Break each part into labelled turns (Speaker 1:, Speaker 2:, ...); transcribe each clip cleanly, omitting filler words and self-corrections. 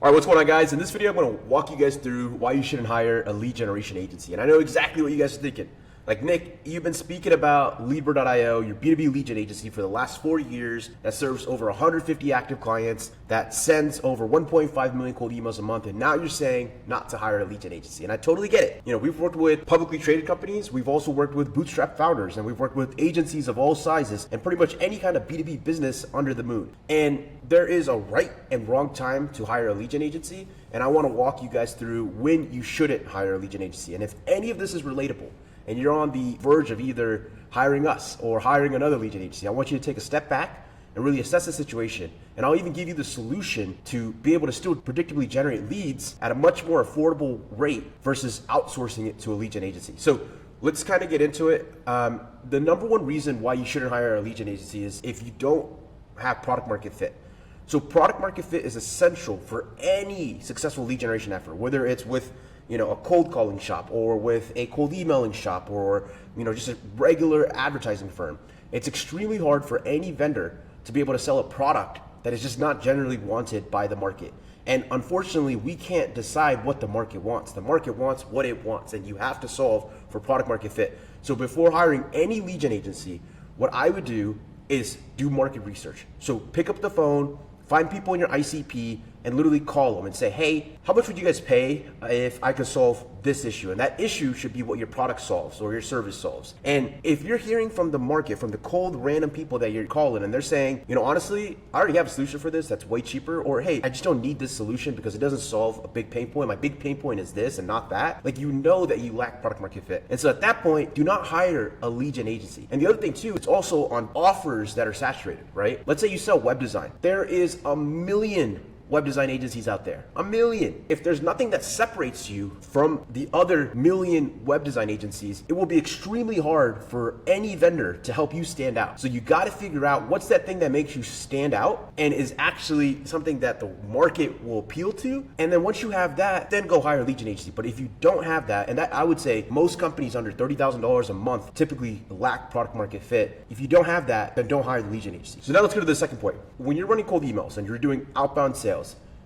Speaker 1: All right, what's going on, guys? In this video, I'm going to walk you guys through why you shouldn't hire a lead generation agency. And I know exactly what you guys are thinking. Like, Nick, you've been speaking about Leadbird.io, your B2B lead gen agency, for the last 4 years that serves over 150 active clients, that sends over 1.5 million cold emails a month, and now you're saying not to hire a lead gen agency. And I totally get it. You know, we've worked with publicly traded companies, we've also worked with bootstrap founders, and we've worked with agencies of all sizes, and pretty much any kind of B2B business under the moon. And there is a right and wrong time to hire a lead gen agency, and I want to walk you guys through when you shouldn't hire a lead gen agency. And if any of this is relatable, and you're on the verge of either hiring us or hiring another lead gen agency, I want you to take a step back and really assess the situation. And I'll even give you the solution to be able to still predictably generate leads at a much more affordable rate versus outsourcing it to a lead gen agency. So let's kind of get into it. The number one reason why you shouldn't hire a lead gen agency is if you don't have product market fit. So product market fit is essential for any successful lead generation effort, whether it's with a cold calling shop or with a cold emailing shop or just a regular advertising firm. It's extremely hard for any vendor to be able to sell a product that is just not generally wanted by the market. And unfortunately, we can't decide what the market wants. The market wants what it wants, and you have to solve for product market fit. So before hiring any lead gen agency, what I would do is do market research. So pick up the phone, find people in your ICP, and literally call them and say, hey, how much would you guys pay if I could solve this issue? And that issue should be what your product solves or your service solves. And if you're hearing from the market, from the cold random people that you're calling, and they're saying, honestly, I already have a solution for this that's way cheaper, or hey, I just don't need this solution because it doesn't solve a big pain point. My big pain point is this and not that. Like, you know that you lack product market fit. And so at that point, do not hire a lead gen agency. And the other thing too, it's also on offers that are saturated, right? Let's say you sell web design. There is a million web design agencies out there, a million. If there's nothing that separates you from the other million web design agencies, it will be extremely hard for any vendor to help you stand out. So you got to figure out what's that thing that makes you stand out and is actually something that the market will appeal to. And then once you have that, then go hire a lead gen agency. But if you don't have that, and that I would say most companies under $30,000 a month typically lack product market fit. If you don't have that, then don't hire the lead gen agency. So now let's go to the second point. When you're running cold emails and you're doing outbound sales,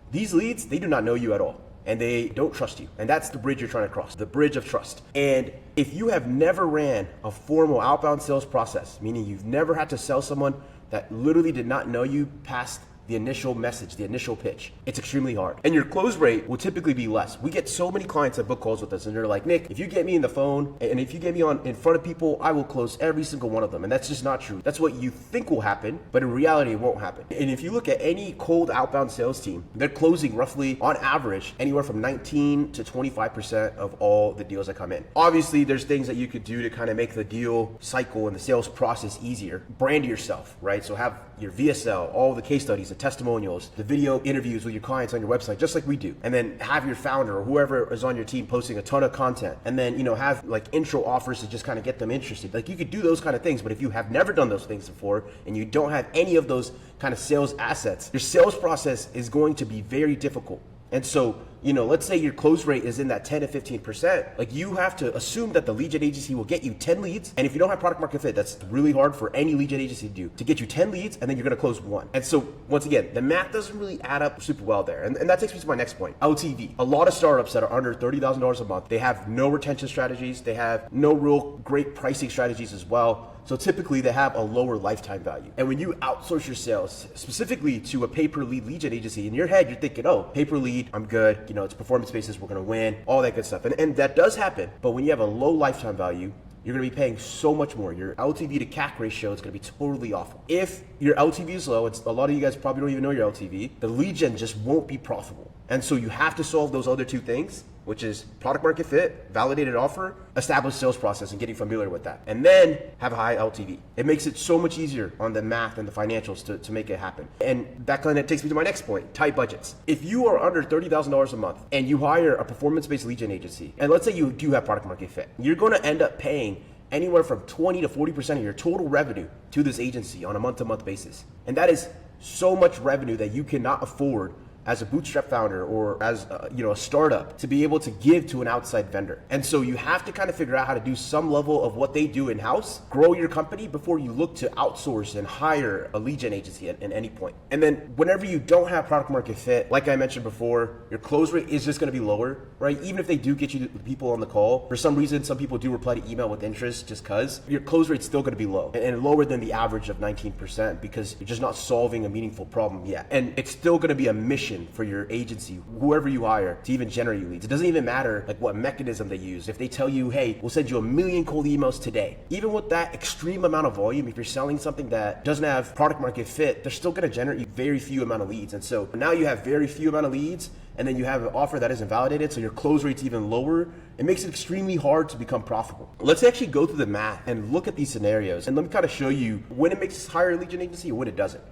Speaker 1: these leads, they do not know you at all, and they don't trust you. And that's the bridge you're trying to cross, the bridge of trust. And if you have never ran a formal outbound sales process, meaning you've never had to sell someone that literally did not know you past the initial message, the initial pitch, it's extremely hard. And your close rate will typically be less. We get so many clients that book calls with us and they're like, Nick, if you get me in the phone and if you get me in front of people, I will close every single one of them. And that's just not true. That's what you think will happen, but in reality, it won't happen. And if you look at any cold outbound sales team, they're closing roughly on average anywhere from 19 to 25% of all the deals that come in. Obviously, there's things that you could do to kind of make the deal cycle and the sales process easier. Brand yourself, right? So have your VSL, all the case studies, the testimonials, the video interviews with your clients on your website, just like we do. And then have your founder or whoever is on your team posting a ton of content. And then, have like intro offers to just kind of get them interested. Like, you could do those kind of things, but if you have never done those things before and you don't have any of those kind of sales assets, your sales process is going to be very difficult. And so, let's say your close rate is in that 10 to 15%. Like, you have to assume that the lead gen agency will get you 10 leads. And if you don't have product market fit, that's really hard for any lead gen agency to do, to get you 10 leads and then you're going to close one. And so once again, the math doesn't really add up super well there. And that takes me to my next point, LTV. A lot of startups that are under $30,000 a month, they have no retention strategies. They have no real great pricing strategies as well. So typically they have a lower lifetime value. And when you outsource your sales, specifically to a pay-per-lead lead gen agency, in your head, you're thinking, oh, pay-per-lead, I'm good. It's performance basis, we're gonna win, all that good stuff. And that does happen. But when you have a low lifetime value, you're gonna be paying so much more. Your LTV to CAC ratio is gonna be totally awful. If your LTV is low, a lot of you guys probably don't even know your LTV, the lead gen just won't be profitable. And so you have to solve those other two things, which is product market fit, validated offer, established sales process, and getting familiar with that. And then have a high LTV. It makes it so much easier on the math and the financials to make it happen. And that kind of takes me to my next point, tight budgets. If you are under $30,000 a month and you hire a performance-based lead gen agency, and let's say you do have product market fit, you're gonna end up paying anywhere from 20 to 40% of your total revenue to this agency on a month-to-month basis. And that is so much revenue that you cannot afford as a bootstrap founder or as a startup to be able to give to an outside vendor. And so you have to kind of figure out how to do some level of what they do in-house, grow your company before you look to outsource and hire a lead gen agency at any point. And then whenever you don't have product market fit, like I mentioned before, your close rate is just going to be lower, right? Even if they do get you the people on the call, for some reason, some people do reply to email with interest just because, your close rate's still going to be low and lower than the average of 19% because you're just not solving a meaningful problem yet. And it's still going to be a mission for your agency, whoever you hire, to even generate you leads. It doesn't even matter like what mechanism they use. If they tell you, hey, we'll send you 1 million cold emails today, even with that extreme amount of volume, if you're selling something that doesn't have product market fit, they're still going to generate you very few amount of leads. And so now you have very few amount of leads, and then you have an offer that isn't validated, so your close rate's even lower. It makes it extremely hard to become profitable. Let's actually go through the math and look at these scenarios, and let me kind of show you when it makes us hire a lead gen agency and when it doesn't.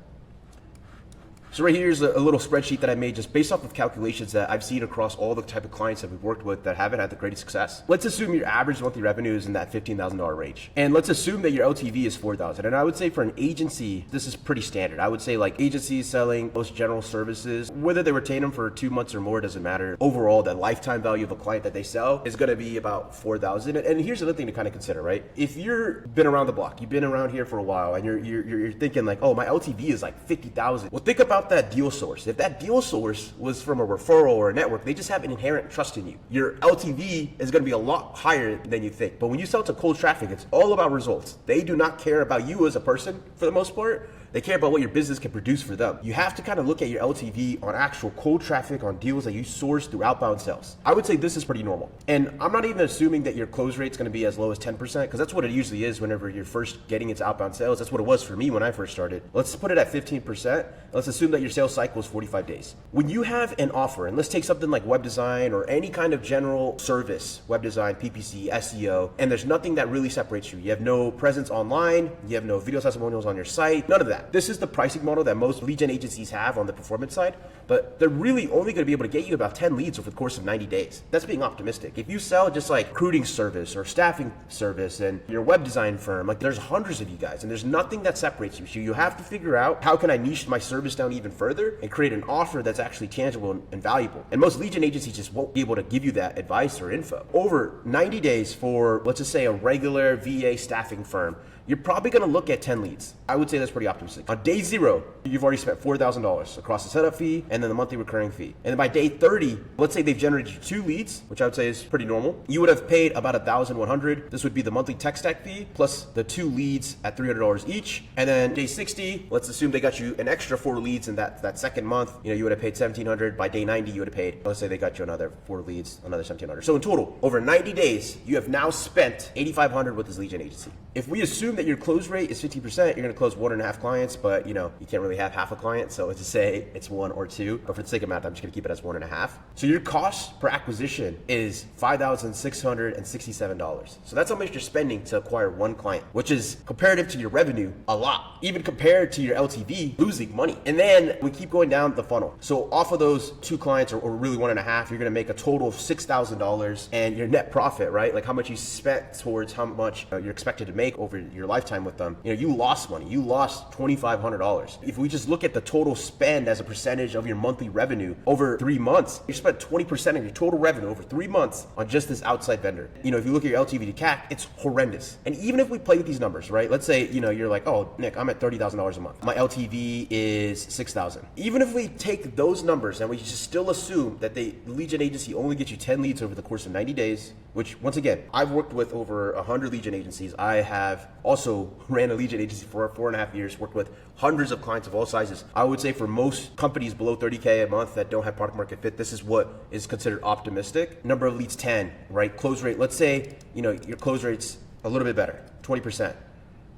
Speaker 1: So right here is a little spreadsheet that I made just based off of calculations that I've seen across all the type of clients that we've worked with that haven't had the greatest success. Let's assume your average monthly revenue is in that $15,000 range. And let's assume that your LTV is $4,000. And I would say for an agency, this is pretty standard. I would say like agencies selling most general services, whether they retain them for 2 months or more, doesn't matter. Overall, the lifetime value of a client that they sell is going to be about $4,000. And here's another thing to kind of consider, right? If you've been around the block, you've been around here for a while, and you're thinking like, oh, my LTV is like 50,000. Well, think about that deal source. If that deal source was from a referral or a network, they just have an inherent trust in you. Your LTV is going to be a lot higher than you think. But when you sell to cold traffic, it's all about results. They do not care about you as a person for the most part. They care about what your business can produce for them. You have to kind of look at your LTV on actual cold traffic, on deals that you source through outbound sales. I would say this is pretty normal. And I'm not even assuming that your close rate is going to be as low as 10%, because that's what it usually is whenever you're first getting into outbound sales. That's what it was for me when I first started. Let's put it at 15%. Let's assume that your sales cycle is 45 days. When you have an offer, and let's take something like web design or any kind of general service, web design, PPC, SEO, and there's nothing that really separates you. You have no presence online, you have no video testimonials on your site, none of that. This is the pricing model that most lead gen agencies have on the performance side, but they're really only going to be able to get you about 10 leads over the course of 90 days. That's being optimistic. If you sell just like recruiting service or staffing service and your web design firm, like there's hundreds of you guys and there's nothing that separates you. So you have to figure out, how can I niche my service down even further and create an offer that's actually tangible and valuable? And most lead gen agencies just won't be able to give you that advice or info. Over 90 days for, let's just say, a regular VA staffing firm, you're probably going to look at 10 leads. I would say that's pretty optimistic. On day 0, you've already spent $4,000 across the setup fee and then the monthly recurring fee. And then by day 30, let's say they've generated you 2 leads, which I would say is pretty normal. You would have paid about $1,100. This would be the monthly tech stack fee plus the 2 leads at $300 each. And then day 60, let's assume they got you an extra 4 leads in that second month. You would have paid $1,700. By day 90, you would have paid, let's say they got you another 4 leads, another $1,700. So in total, over 90 days, you have now spent $8,500 with this lead gen agency. If we assume that your close rate is 50%, you're going to close 1.5 clients, but you can't really have half a client. So let's just say it's 1 or 2, but for the sake of math, I'm just going to keep it as 1.5. So your cost per acquisition is $5,667. So that's how much you're spending to acquire 1 client, which is comparative to your revenue, a lot. Even compared to your LTV, losing money. And then we keep going down the funnel. So off of those 2 clients, or really 1.5, you're going to make a total of $6,000, and your net profit, right? Like how much you spent towards how much you're expected to make over your lifetime with them. You lost money. You lost $2,500. If we just look at the total spend as a percentage of your monthly revenue over 3 months, you spent 20% of your total revenue over 3 months on just this outside vendor. If you look at your LTV to CAC, it's horrendous. And even if we play with these numbers, right? Let's say, you're like, oh, Nick, I'm at $30,000 a month. My LTV is $6,000. Even if we take those numbers and we just still assume that the lead gen agency only gets you 10 leads over the course of 90 days, which once again, I've worked with over 100 lead gen agencies. I have also ran a lead gen agency for 4.5 years, worked with hundreds of clients of all sizes. I would say for most companies below 30K a month that don't have product market fit, this is what is considered optimistic. Number of leads, 10, right? Close rate, let's say, your close rate's a little bit better, 20%.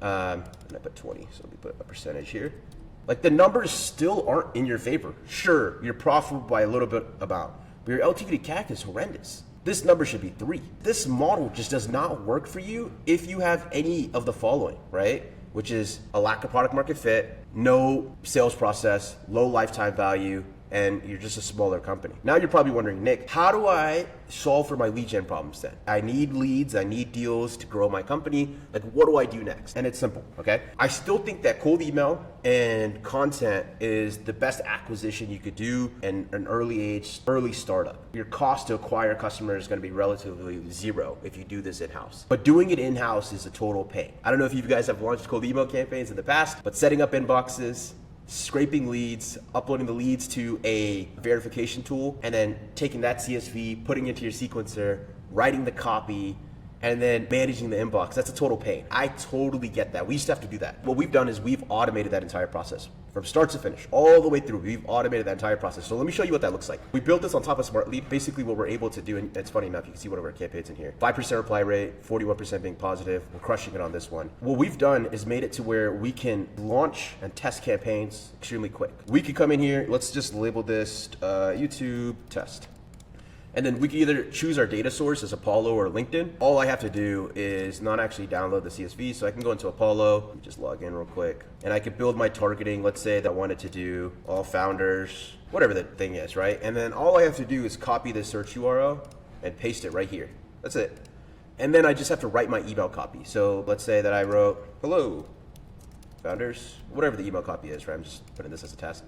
Speaker 1: And I put 20, so let me put a percentage here. Like the numbers still aren't in your favor. Sure, you're profitable by a little bit about, but your LTV to CAC is horrendous. This number should be 3. This model just does not work for you if you have any of the following, right? Which is a lack of product market fit, no sales process, low lifetime value, and you're just a smaller company. Now you're probably wondering, Nick, how do I solve for my lead gen problems then? I need leads, I need deals to grow my company. Like, what do I do next? And it's simple, okay? I still think that cold email and content is the best acquisition you could do in an early startup. Your cost to acquire customers is going to be relatively zero if you do this in-house. But doing it in-house is a total pain. I don't know if you guys have launched cold email campaigns in the past, but setting up inboxes, scraping leads, uploading the leads to a verification tool, and then taking that CSV, putting it into your sequencer, writing the copy, and then managing the inbox. That's a total pain. I totally get that. We used to have to do that. What we've done is we've automated that entire process from start to finish, all the way through. We've automated that entire process. So let me show you what that looks like. We built this on top of Smartly. Basically what we're able to do, and it's funny enough, you can see one of our campaigns in here. 5% reply rate, 41% being positive. We're crushing it on this one. What we've done is made it to where we can launch and test campaigns extremely quick. We could come in here, let's just label this YouTube test. And then we can either choose our data source as Apollo or LinkedIn. All I have to do is not actually download the CSV. So I can go into Apollo, let me just log in real quick. And I could build my targeting. Let's say that I wanted to do all founders, whatever the thing is, right? And then all I have to do is copy this search URL and paste it right here. That's it. And then I just have to write my email copy. So let's say that I wrote, hello, founders, whatever the email copy is, right? I'm just putting this as a test.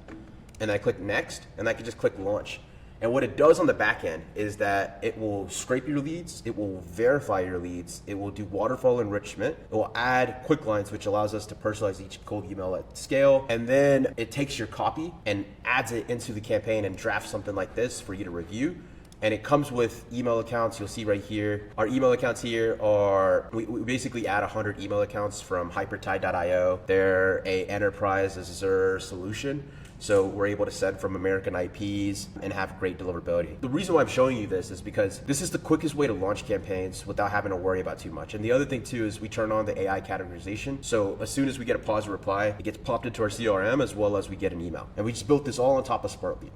Speaker 1: And I click next, and I can just click launch. And what it does on the back end is that it will scrape your leads, it will verify your leads, it will do waterfall enrichment, it will add quick lines, which allows us to personalize each cold email at scale. And then it takes your copy and adds it into the campaign and drafts something like this for you to review. And it comes with email accounts. You'll see right here. Our email accounts here are, we basically add 100 email accounts from hypertide.io. They're a enterprise Azure solution. So we're able to send from American IPs and have great deliverability. The reason why I'm showing you this is because this is the quickest way to launch campaigns without having to worry about too much. And the other thing too is we turn on the AI categorization. So as soon as we get a positive reply, it gets popped into our CRM as well as we get an email. And we just built this all on top of Smartly.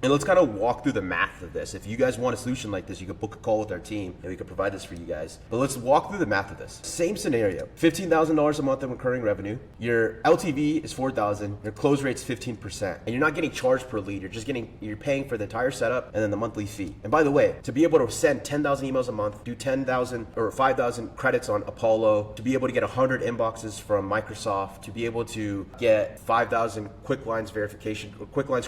Speaker 1: And let's kind of walk through the math of this. If you guys want a solution like this, you could book a call with our team and we could provide this for you guys. But let's walk through the math of this. Same scenario, $15,000 a month in recurring revenue. Your LTV is $4,000. Your close rate's 15%. And you're not getting charged per lead. You're paying for the entire setup and then the monthly fee. And by the way, to be able to send 10,000 emails a month, do 10,000 or 5,000 credits on Apollo, to be able to get 100 inboxes from Microsoft, to be able to get 5,000 quick lines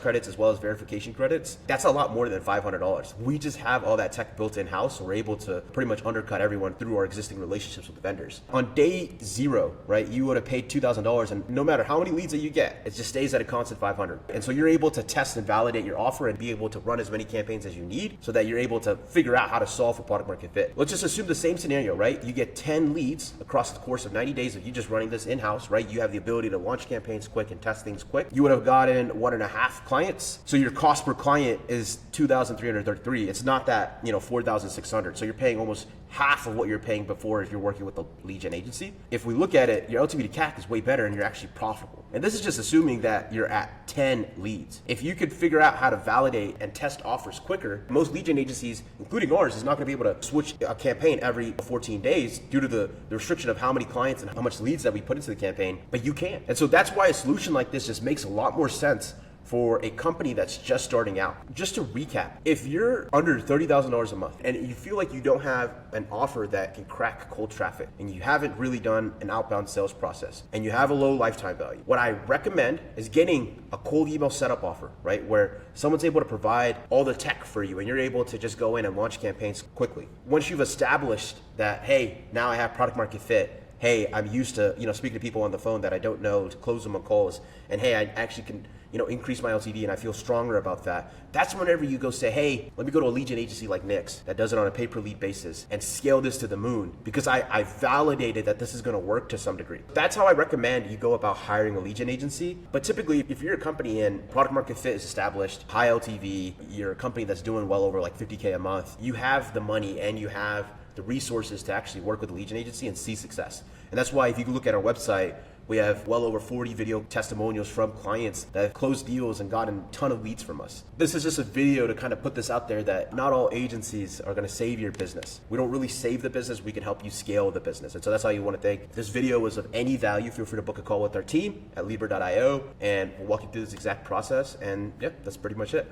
Speaker 1: credits as well as verification credits, that's a lot more than $500. We just have all that tech built in-house, so we're able to pretty much undercut everyone through our existing relationships with the vendors. On day zero, right, you would have paid $2,000, and no matter how many leads that you get, it just stays at a constant 500. And so you're able to test and validate your offer and be able to run as many campaigns as you need so that you're able to figure out how to solve for product market fit. Let's just assume the same scenario, right? You get 10 leads across the course of 90 days of you just running this in-house, right? You have the ability to launch campaigns quick and test things quick. You would have gotten 1.5 clients. So your cost per client is $2,333. It's not that, $4,600. So you're paying almost half of what you're paying before if you're working with a lead gen agency. If we look at it, your LTV to CAC is way better and you're actually profitable. And this is just assuming that you're at 10 leads. If you could figure out how to validate and test offers quicker, most lead gen agencies, including ours, is not going to be able to switch a campaign every 14 days due to the restriction of how many clients and how much leads that we put into the campaign, but you can. And so that's why a solution like this just makes a lot more sense for a company that's just starting out. Just to recap, if you're under $30,000 a month and you feel like you don't have an offer that can crack cold traffic and you haven't really done an outbound sales process and you have a low lifetime value, what I recommend is getting a cold email setup offer, right? Where someone's able to provide all the tech for you and you're able to just go in and launch campaigns quickly. Once you've established that, hey, now I have product market fit, hey, I'm used to, speaking to people on the phone that I don't know to close them on calls, and hey, I actually can, increase my LTV and I feel stronger about that. That's whenever you go say, hey, let me go to a lead gen agency like Nick's that does it on a pay per lead basis and scale this to the moon because I validated that this is going to work to some degree. That's how I recommend you go about hiring a lead gen agency. But typically, if you're a company and product market fit is established, high LTV, you're a company that's doing well over like $50K a month, you have the money and you have the resources to actually work with a lead gen agency and see success. And that's why if you look at our website, We have well over 40 video testimonials from clients that have closed deals and gotten a ton of leads from us. This is just a video to kind of put this out there that not all agencies are going to save your business. We don't really save the business. We can help you scale the business. And so that's how you want to think. If this video was of any value, feel free to book a call with our team at Libra.io, and we'll walk you through this exact process. And yeah, that's pretty much it.